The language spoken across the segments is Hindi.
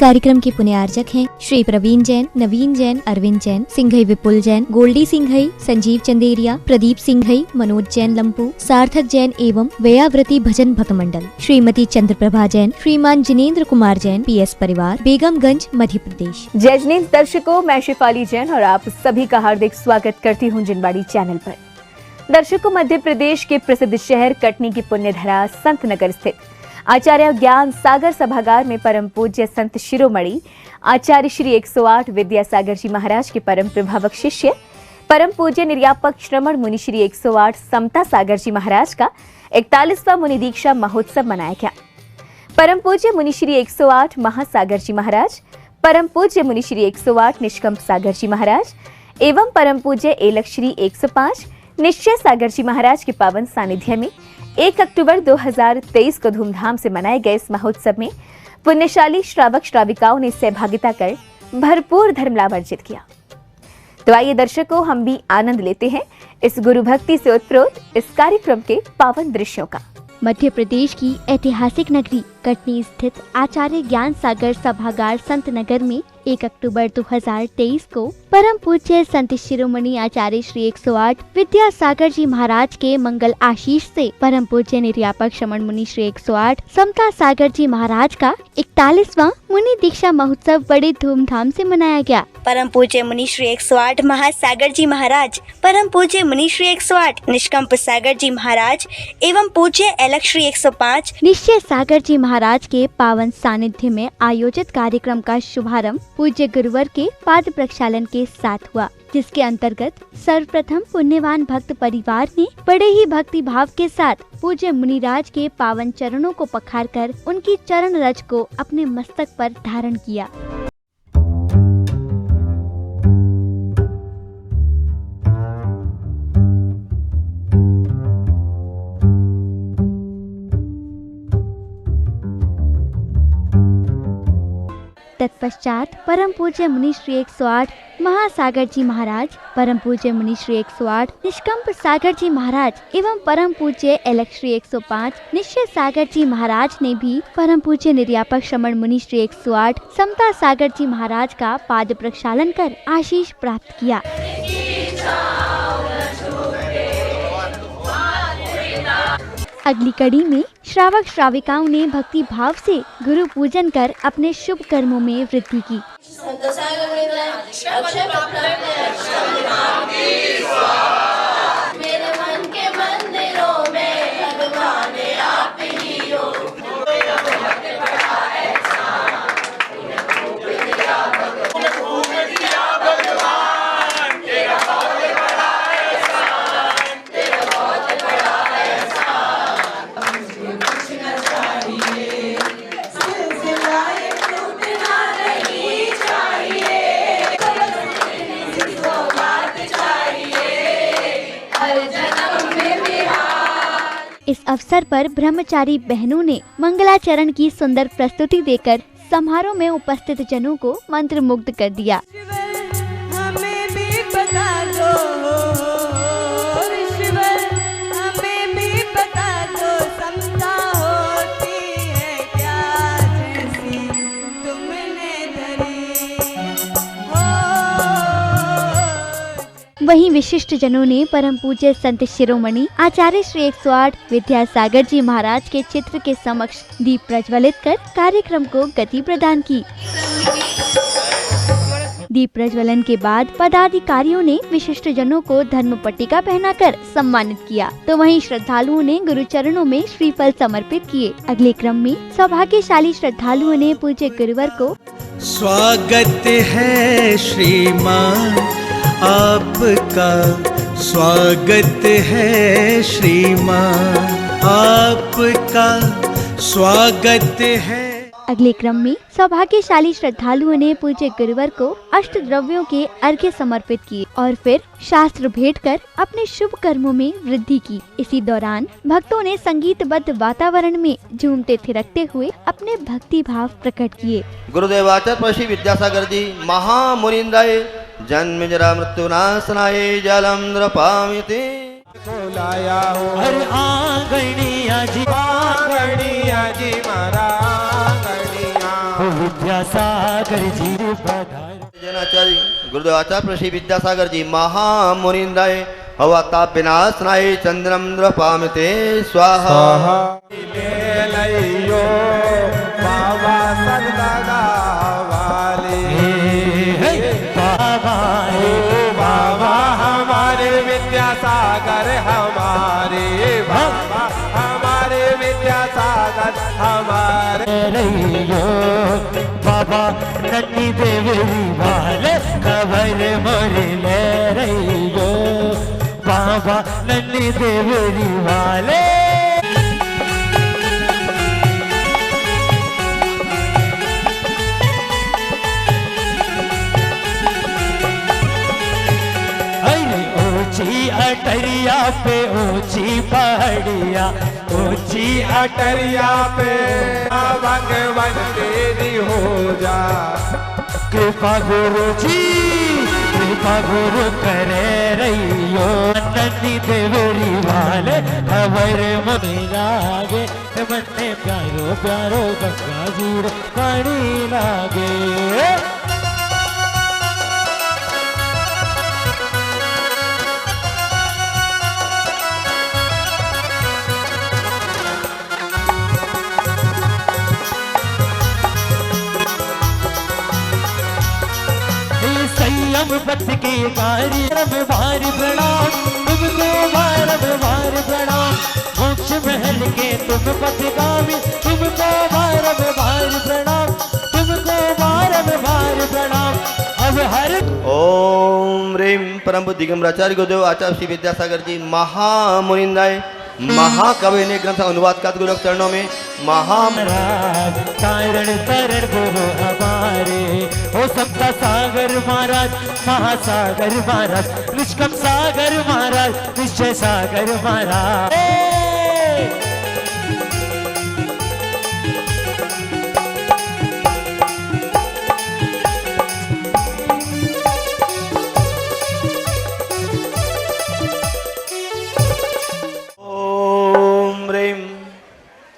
कार्यक्रम के पुण्यार्चक हैं श्री प्रवीण जैन, नवीन जैन, अरविंद जैन, सिंघई विपुल जैन, गोल्डी सिंघई, संजीव चंदेरिया, प्रदीप सिंघई, मनोज जैन लंपू, सार्थक जैन एवं व्यावृति भजन भक्त मंडल, श्रीमती चंद्रप्रभा जैन, श्रीमान जिनेन्द्र कुमार जैन, PS परिवार, बेगमगंज, मध्य प्रदेश। जय जिनेन्द्र दर्शकों, मैं शिफाली जैन और आप सभी का हार्दिक स्वागत करती हूँ जिनवाड़ी चैनल पर। दर्शकों, मध्य प्रदेश के प्रसिद्ध शहर कटनी की पुण्यधरा संत नगर स्थित आचार्य ज्ञान सागर सभागार में परम पूज्य संत शिरोमणि आचार्य श्री 108 विद्यासागर जी महाराज के परम प्रभावक शिष्य परम पूज्य निर्यापक श्रमण मुनि श्री 108 समता सागर जी महाराज का 41वां मुनि दीक्षा महोत्सव मनाया गया। परम पूज्य मुनि श्री 108 महासागर जी महाराज, परम पूज्य मुनि श्री 108 निष्कंप सागर जी महाराज एवं परम पूज्य एलक श्री 105 निश्चय सागर जी महाराज के पावन सानिध्य में 1 अक्टूबर 2023 को धूमधाम से मनाए गए इस महोत्सव में पुण्यशाली श्रावक श्राविकाओं ने सहभागिता कर भरपूर धर्म लाभ अर्जित किया। तो आइए दर्शकों, हम भी आनंद लेते हैं इस गुरु भक्ति से उत्प्रोत इस कार्यक्रम के पावन दृश्यों का। मध्य प्रदेश की ऐतिहासिक नगरी कटनी स्थित आचार्य ज्ञान सागर सभागार संत नगर में 1 अक्टूबर 2023 को परम पूज्य संत शिरोमणि आचार्य श्री 108 विद्यासागर जी महाराज के मंगल आशीष से परम पूज्य निर्यापक श्रमण मुनि श्री 108 समता सागर जी महाराज का 41वां मुनि दीक्षा महोत्सव बड़े धूमधाम से मनाया गया। परम पूज्य मुनि श्री 108 महासागर जी महाराज, परम पूज्य मुनि श्री 108 निष्कंप सागर जी महाराज एवं पूज्य एलक श्री 105 निश्चय सागर जी महाराज के पावन सानिध्य में आयोजित कार्यक्रम का शुभारंभ पूज्य गुरुवर के पाद प्रक्षालन के साथ हुआ, जिसके अंतर्गत सर्वप्रथम पुण्यवान भक्त परिवार ने बड़े ही भक्ति भाव के साथ पूज्य मुनिराज के पावन चरणों को पखारकर उनकी चरण रज को अपने मस्तक पर धारण किया। तत्पश्चात परम पूज्य मुनि श्री 108 महासागर जी महाराज, परम पूज्य मुनि श्री 108 निष्कंप सागर जी महाराज एवं परम पूज्य एलक श्री 105 निश्चय सागर जी महाराज ने भी परम पूज्य निर्यापक श्रमण मुनि श्री 108 समता सागर जी महाराज का पाद प्रक्षालन कर आशीष प्राप्त किया। अगली कड़ी में श्रावक श्राविकाओं ने भक्ति भाव से गुरु पूजन कर अपने शुभ कर्मों में वृद्धि की। मेरे मन के मंदिरों में भगवान आप ही हो। इस अवसर पर ब्रह्मचारी बहनों ने मंगलाचरण की सुंदर प्रस्तुति देकर समारोह में उपस्थित जनों को मंत्र मुग्ध कर दिया। हमें भी बता दो, ईश्वर हमें भी बता दो, समता होती है क्या जैसी तुमने धरी हो। वहीं विशिष्ट जनों ने परम पूज्य संत शिरोमणि आचार्य श्री 108 विद्यासागर जी महाराज के चित्र के समक्ष दीप प्रज्वलित कर कार्यक्रम को गति प्रदान की। दीप प्रज्वलन के बाद पदाधिकारियों ने विशिष्ट जनों को धर्म पट्टिका पहनाकर सम्मानित किया, तो वहीं श्रद्धालुओं ने गुरु चरणों में श्रीफल समर्पित किए। अगले क्रम में सौभाग्यशाली श्रद्धालुओं ने पूज्य गुरुवर को स्वागत है श्रीमान आपका, स्वागत है श्रीमान आपका, स्वागत है। अगले क्रम में सौभाग्यशाली श्रद्धालुओं ने पूज्य गुरुवर को अष्ट द्रव्यों के अर्घ्य समर्पित किए और फिर शास्त्र भेंट कर अपने शुभ कर्मों में वृद्धि की। इसी दौरान भक्तों ने संगीतबद्ध वातावरण में झूमते थिरकते हुए अपने भक्ति भाव प्रकट किए। गुरुदेवाचार्य श्री विद्यासागर जी महामुनिंदाय जन्म जरा मृत्यु नाशनाय जलम नृपामिते लाया हो। हर आंगणिया जी मारा आंगणिया विद्यासागर जी पधारे। जैनाचार्य गुरुदेव आचार्य श्री विद्यासागर जी महामुनिंदाय हवा ताप विनाशनाय चंद्रम द्रपामते स्वाहा। ले लइयो बाबा सदगा वाले बाबा हे बाबा हमारे विद्यासागर हमारे बाबा हमारे विद्यासागर हमारे रइयो बाबा नन्नी देवरी वाले खबर मोरे ले रइयो बाबा नन्नी देवरी वाले। ऊंची अटरिया पे ऊंची पहाड़िया ऊंची अटरिया पे भगवान तेरी हो जा कृपा गुरु जी कृपा गुरु करे रहियो नन्नी देवरी वाले खबर मन लागे मन्ने प्यारो प्यारो गंगा जी पानी लागे। संयम पथ के कार्य में भारी प्रणाम तुमको बारम बार प्रणाम मोक्ष महल के तुम पथगामी तुमको बारम बार प्रणाम तुमको बारम बार प्रणाम। अब हर ओम ह्रीं परम बुद्धि गम्राचार्य गुरुदेव आचार्य श्री विद्यासागर जी महामुनिंदाय महाकवि ने ग्रंथ अनुवाद का गुरु चरणों में महाराज तारण तरण गुरु हमारे हो सकता सागर महाराज महासागर महाराज निष्कम सागर महाराज निश्चय सागर महाराज।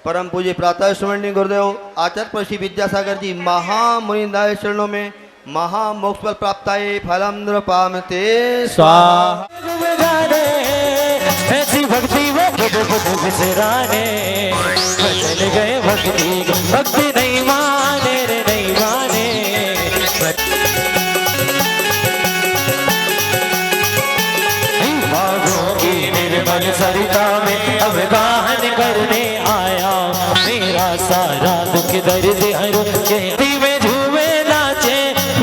परम पूज्य प्रातः स्मरणीय गुरुदेव आचार्य श्री विद्यासागर जी महामुनिंदाय चरणों में महामोक्ष फल प्राप्ताये फलम नृपामते स्वाहा। ऐसी भक्ति में बुध बुध बिसराने बदल गए भक्ति भक्ति नहीं माने रे नहीं माने। बागों की निर्मल सरिता में अब गाहन करने आया मेरा सारा दुख दर्द हरो कहती में झूमे नाचे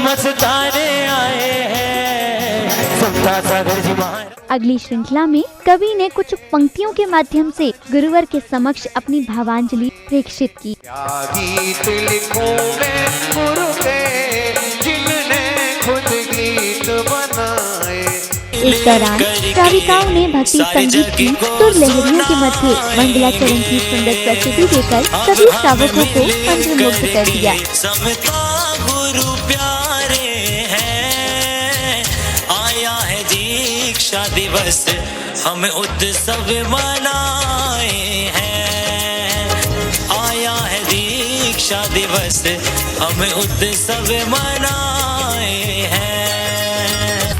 मस्ताने आए हैं सुनता सागर जी महाराज। अगली श्रृंखला में कवि ने कुछ पंक्तियों के माध्यम से गुरुवर के समक्ष अपनी भावांजलि प्रेषित की। गीत लिखूं मैं गुरु के जिनने खुद गीत बनाए। इस दौरान श्राविकाओं ने भक्ति संगीत की सुर लहरियों के मध्य मंगलाचरण की सुंदर प्रस्तुति देकर सभी श्रावकों को मंत्रमुग्ध कर दिया। समता गुरु प्यारे हैं आया है दीक्षा दिवस हम उत्सव मनाए हैं आया है दीक्षा दिवस हम उत्सव मनाए हैं।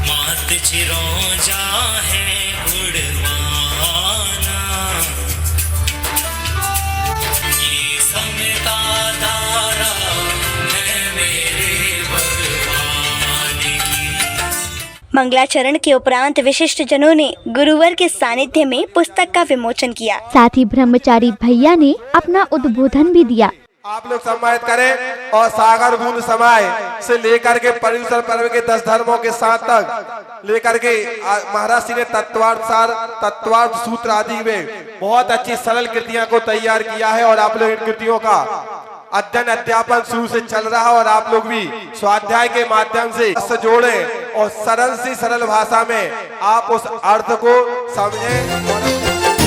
मात चिरौंजा है उड़वाना ये समता धारा है मेरे भगवान की। मंगलाचरण के उपरांत विशिष्ट जनों ने गुरुवर के सानिध्य में पुस्तक का विमोचन किया। साथ ही ब्रह्मचारी भैया ने अपना उद्बोधन भी दिया। आप लोग सम्मानित करें और सागर बूंद समाय से लेकर के पर्युषण पर्व के 10 धर्मों के साथ तक लेकर के महाराज जी ने तत्वार्थ सूत्र आदि में बहुत अच्छी सरल कृतियां को तैयार किया है और आप लोग इन कृतियों का अध्ययन अध्यापन शुरू से चल रहा है और आप लोग भी स्वाध्याय के माध्यम से जोड़े और सरल से सरल भाषा में आप उस अर्थ को समझें।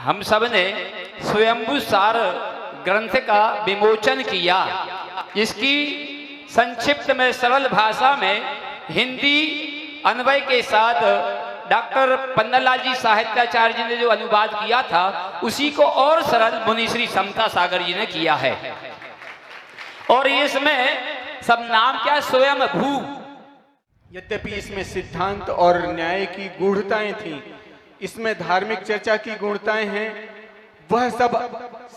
हम सब ने स्वयंभू सार ग्रंथ का विमोचन किया। इसकी संक्षिप्त में सरल भाषा में हिंदी अन्वय के साथ डॉक्टर पन्नालाल जी साहित्याचार्य जी ने जो अनुवाद किया था उसी को और सरल मुनि श्री समता सागर जी ने किया है। और इसमें सब नाम क्या, स्वयंभू। यद्यपि इसमें सिद्धांत और न्याय की गूढ़ताएं थीं, इसमें धार्मिक चर्चा की गूढ़ताएं हैं, वह सब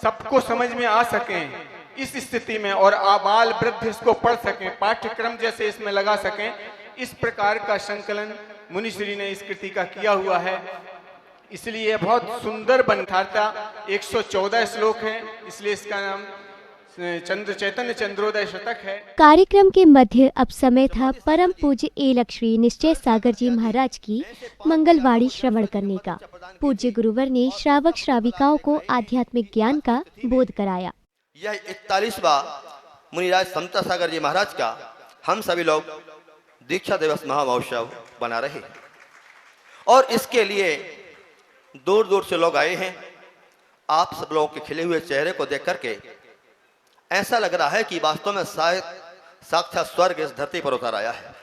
सबको समझ में आ सकें इस स्थिति में, और आबाल वृद्ध इसको पढ़ सकें, पाठ्यक्रम जैसे इसमें लगा सकें, इस प्रकार का संकलन मुनिश्री ने इस कृति का किया हुआ है। इसलिए बहुत सुंदर बनता 114 श्लोक हैं, इसलिए इसका नाम चैतन्य चंद्रोदय शतक है। कार्यक्रम के मध्य अब समय था परम पूज्य एलक श्री निश्चय सागर जी महाराज की मंगलवाणी श्रवण करने का। पूज्य गुरुवर ने श्रावक श्राविकाओं को आध्यात्मिक ज्ञान का बोध कराया। यह 41वां मुनिराज समता सागर जी महाराज का हम सभी लोग दीक्षा दिवस महामहोत्सव बना रहे हैं और इसके लिए दूर दूर से लोग आए हैं। आप सब लोगों के खिले हुए चेहरे को देख करके ऐसा लग रहा है कि वास्तव में साक्षात स्वर्ग इस धरती पर उतर आया है।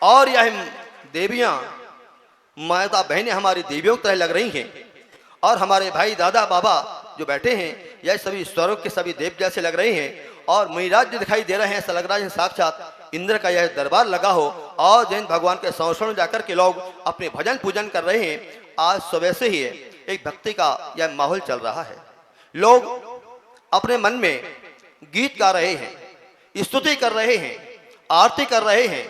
और यह देवियां माता बहनें हमारी देवियों की तरह लग रही हैं और हमारे भाई दादा बाबा जो बैठे हैं यह सभी स्वर्ग के सभी देव जैसे लग रहे हैं और मुनिराज जो दिखाई दे रहे हैं ऐसा लग रहा है साक्षात इंद्र का यह दरबार लगा हो और जैन भगवान के संरक्षण में जाकर के लोग अपने भजन पूजन कर रहे हैं। आज सुबह से ही एक भक्ति का यह माहौल चल रहा है। लोग अपने मन में गीत गा रहे हैं, स्तुति कर रहे हैं, आरती कर रहे हैं,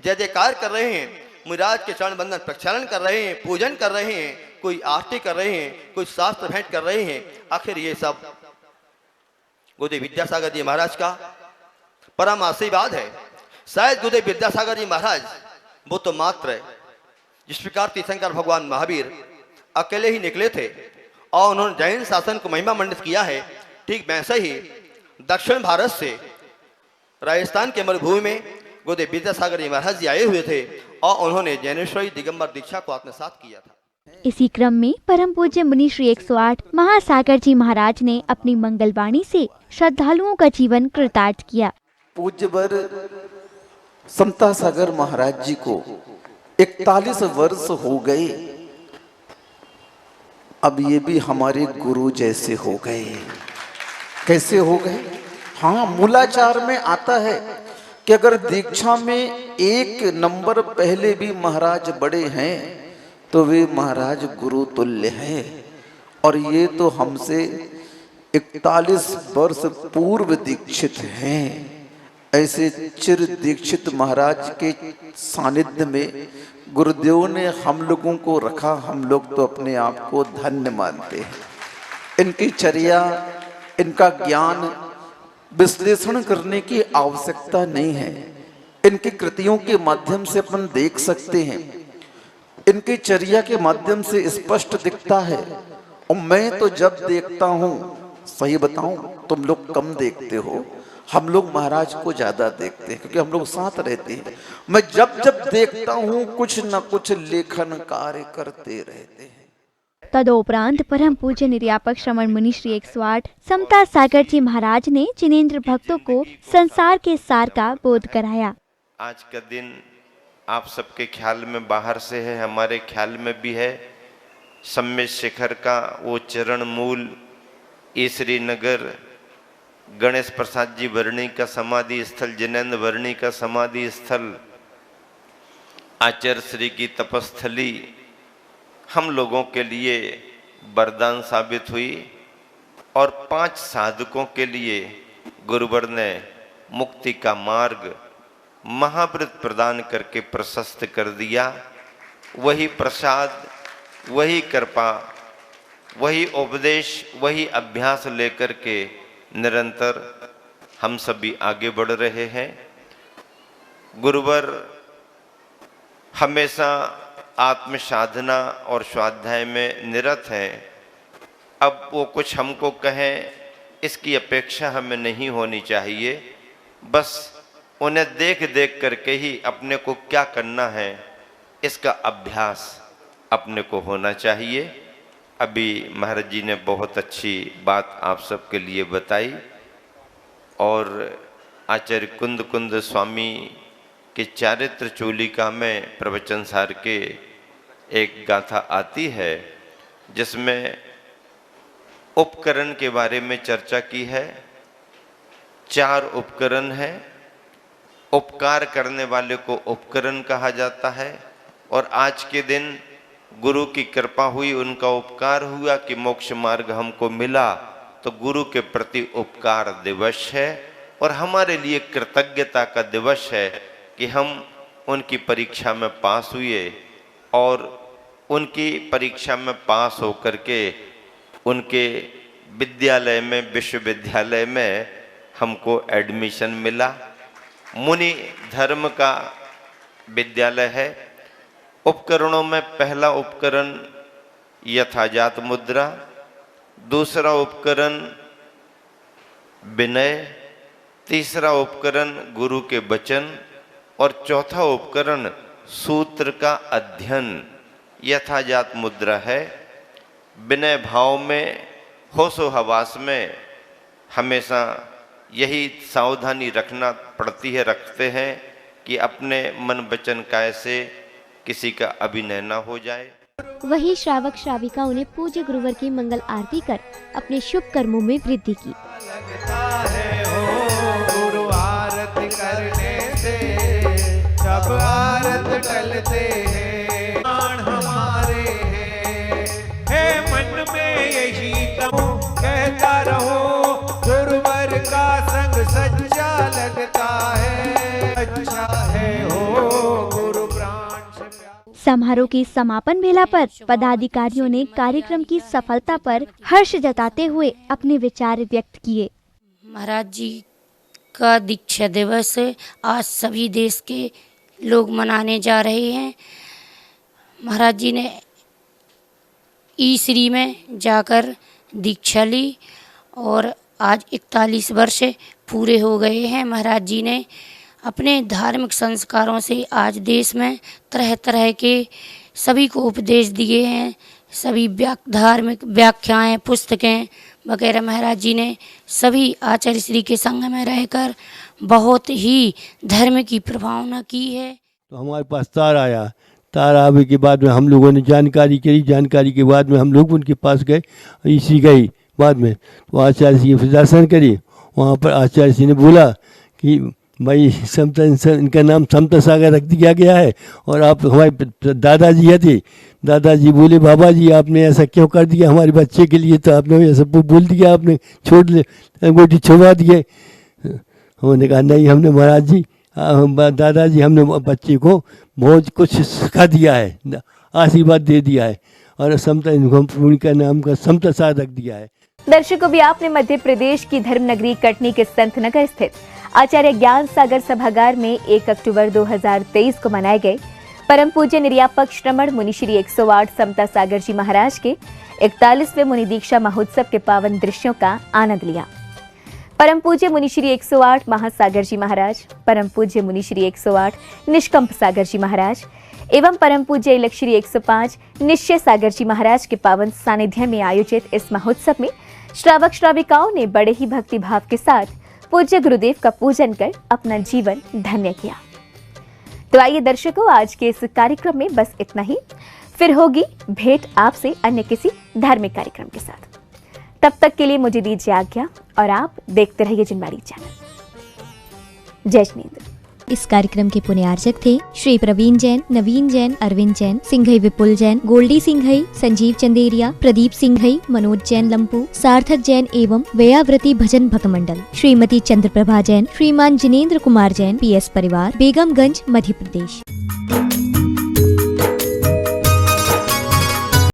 जय जयकार कर रहे हैं, मुनिराज के चरण बंदन प्रक्षालन कर रहे हैं, पूजन कर रहे हैं, कोई आरती कर रहे हैं, कोई शास्त्र भेंट कर रहे हैं। आखिर ये सब गुरुदेव विद्यासागर जी महाराज का परम आशीर्वाद है। शायद गुरुदेव विद्यासागर जी महाराज वो तो मात्र जिस प्रकार तीर्थंकर भगवान महावीर अकेले ही निकले थे और उन्होंने जैन शासन को महिमा मंडित किया है, ठीक वैसे ही दक्षिण भारत से राजस्थान के मरुभूमि में गुरुदेव विद्यासागर जी महाराज जी आए हुए थे और उन्होंने जैनेश्वरी दिगंबर दीक्षा को आत्मसात किया था। इसी क्रम में परम पूज्य मुनि श्री 108 महासागर जी महाराज ने अपनी मंगलवाणी से श्रद्धालुओं का जीवन कृतार्थ किया। पूज्यवर समता सागर महाराज जी को 41 वर्ष हो गए, अब ये भी हमारे गुरु जैसे हो गए। कैसे हो गए? हाँ, मूलाचार में आता है कि अगर दीक्षा में एक नंबर पहले भी महाराज बड़े हैं तो वे महाराज गुरु तुल्य हैं। और ये तो हमसे 41 वर्ष पूर्व दीक्षित हैं। ऐसे चिर दीक्षित महाराज के सानिध्य में गुरुदेव ने हम लोगों को रखा। हम लोग तो अपने आप को धन्य मानते हैं। इनकी चर्या, इनका ज्ञान विश्लेषण करने की आवश्यकता नहीं है। इनकी कृतियों के माध्यम से अपन देख सकते हैं, इनकी चर्या के माध्यम से स्पष्ट दिखता है। और मैं तो जब देखता हूँ, सही बताऊं, तुम लोग कम देखते हो, हम लोग महाराज को ज्यादा देखते हैं क्योंकि हम लोग साथ रहते हैं। मैं जब जब देखता हूँ कुछ न कुछ लेखन कार्य करते रहते हैं। तदोपरांत परम पूज्य निर्यापक श्रमण मुनि श्री 108 समता सागर जी महाराज ने जिनेंद्र भक्तों को संसार के सार का बोध कराया। आज का दिन आप सबके ख्याल में बाहर से है, हमारे ख्याल में भी है। सम्मेद शिखर का वो चरण मूल ईसरी नगर, गणेश प्रसाद जी वर्णी का समाधि स्थल, जिनेंद्र वर्णी का समाधि स्थल, आचार्य श्री की तपस्थली हम लोगों के लिए वरदान साबित हुई और 5 साधकों के लिए गुरुवर ने मुक्ति का मार्ग महाव्रत प्रदान करके प्रशस्त कर दिया। वही प्रसाद, वही कृपा, वही उपदेश, वही अभ्यास लेकर के निरंतर हम सभी आगे बढ़ रहे हैं। गुरुवर हमेशा आत्म साधना और स्वाध्याय में निरत हैं। अब वो कुछ हमको कहें इसकी अपेक्षा हमें नहीं होनी चाहिए। बस उन्हें देख देख करके ही अपने को क्या करना है इसका अभ्यास अपने को होना चाहिए। अभी महाराज जी ने बहुत अच्छी बात आप सबके लिए बताई और आचार्य कुंद कुंद स्वामी के चारित्र चोलिका में प्रवचन सार के एक गाथा आती है जिसमें उपकरण के बारे में चर्चा की है। 4 उपकरण हैं। उपकार करने वाले को उपकरण कहा जाता है और आज के दिन गुरु की कृपा हुई, उनका उपकार हुआ कि मोक्ष मार्ग हमको मिला, तो गुरु के प्रति उपकार दिवस है और हमारे लिए कृतज्ञता का दिवस है कि हम उनकी परीक्षा में पास हुए और उनकी परीक्षा में पास होकर के उनके विद्यालय में, विश्वविद्यालय में हमको एडमिशन मिला। मुनि धर्म का विद्यालय है। उपकरणों में पहला उपकरण यथाजात मुद्रा, दूसरा उपकरण विनय, तीसरा उपकरण गुरु के वचन और चौथा उपकरण सूत्र का अध्ययन यथाजात मुद्रा है। विनय भाव में, होशो हवास में हमेशा यही सावधानी रखना पड़ती है, रखते हैं कि अपने मन वचन काय से किसी का अभिनय न हो जाए। वही श्रावक श्राविकाओं ने पूज्य गुरुवर की मंगल आरती कर अपने शुभ कर्मों में वृद्धि की। गुरु आरती करने से सब आरत टलते हैं, प्राण हमारे हैं। हे मन में यही कहता रहो, गुरुवर का संग सच्चा लगता है, अच्छा है हो गुरु प्राण से। समारोह की समापन बेला पर पदाधिकारियों ने कार्यक्रम की सफलता पर हर्ष जताते हुए अपने विचार व्यक्त किए। महाराज जी का दीक्षा दिवस आज सभी देश के लोग मनाने जा रहे हैं। महाराज जी ने ई-श्री में जाकर दीक्षा ली और आज 41 वर्ष पूरे हो गए हैं। महाराज जी ने अपने धार्मिक संस्कारों से आज देश में तरह तरह के सभी को उपदेश दिए हैं। सभी धार्मिक व्याख्याएं, पुस्तकें वगैरह महाराज जी ने सभी आचार्य श्री के संग में रहकर बहुत ही धर्म की प्रभावना की है। तो हमारे पास तार आया, तार आने के बाद में हम लोगों ने जानकारी करी, जानकारी के बाद में हम लोग उनके पास गए, इसी गई बाद में तो आचार्य जी के दर्शन करी। वहाँ पर आचार्य जी ने बोला कि भाई समता, इनका नाम समता सागर रख दिया गया है और आप हमारे दादाजी थे। दादाजी बोले बाबा जी आपने ऐसा क्यों कर दिया हमारे बच्चे के लिए, तो आपने ऐसा बोल दिया, आपने छोड़ ले अंगूठी छुड़वा दिए। उन्होंने कहा नहीं, हमने महाराज जी दादाजी हमने बच्चे को बहुत कुछ सिखा दिया है, आशीर्वाद दे दिया है और समता उनका नाम का समता सागर रख दिया है। दर्शकों, भी आपने मध्य प्रदेश की धर्म नगरी कटनी के संत नगर स्थित आचार्य ज्ञान सागर सभागार में 1 अक्टूबर 2023 को मनाए गए परम पूज्य निर्यापक श्रमण मुनि श्री 108 समता सागर जी महाराज के 41वें मुनि दीक्षा महोत्सव के पावन दृश्यों का आनंद लिया। परम पूज्य मुनि श्री 108 महासागर जी महाराज, परम पूज्य मुनि श्री 108 निष्कंप सागर जी महाराज एवं परम पूज्य इलक श्री 105 निश्चय सागर जी महाराज के पावन सानिध्य में आयोजित इस महोत्सव में श्रावक श्राविकाओं ने बड़े ही भक्ति भाव के साथ पूज्य गुरुदेव का पूजन कर अपना जीवन धन्य किया। तो आइए दर्शकों, आज के इस कार्यक्रम में बस इतना ही। फिर होगी भेंट आपसे अन्य किसी धार्मिक कार्यक्रम के साथ। तब तक के लिए मुझे दीजिए आज्ञा और आप देखते रहिए जिनवाड़ी चैनल। जय जिनेंद्र। इस कार्यक्रम के पुण्यार्चक थे श्री प्रवीण जैन, नवीन जैन, अरविंद जैन, सिंघई विपुल जैन, गोल्डी सिंघई, संजीव चंदेरिया, प्रदीप सिंघई, मनोज जैन लंपू, सार्थक जैन एवं व्यावृति भजन भक्त मंडल, श्रीमती चंद्रप्रभा जैन, श्रीमान जिनेंद्र कुमार जैन, PS परिवार, बेगमगंज, मध्य प्रदेश।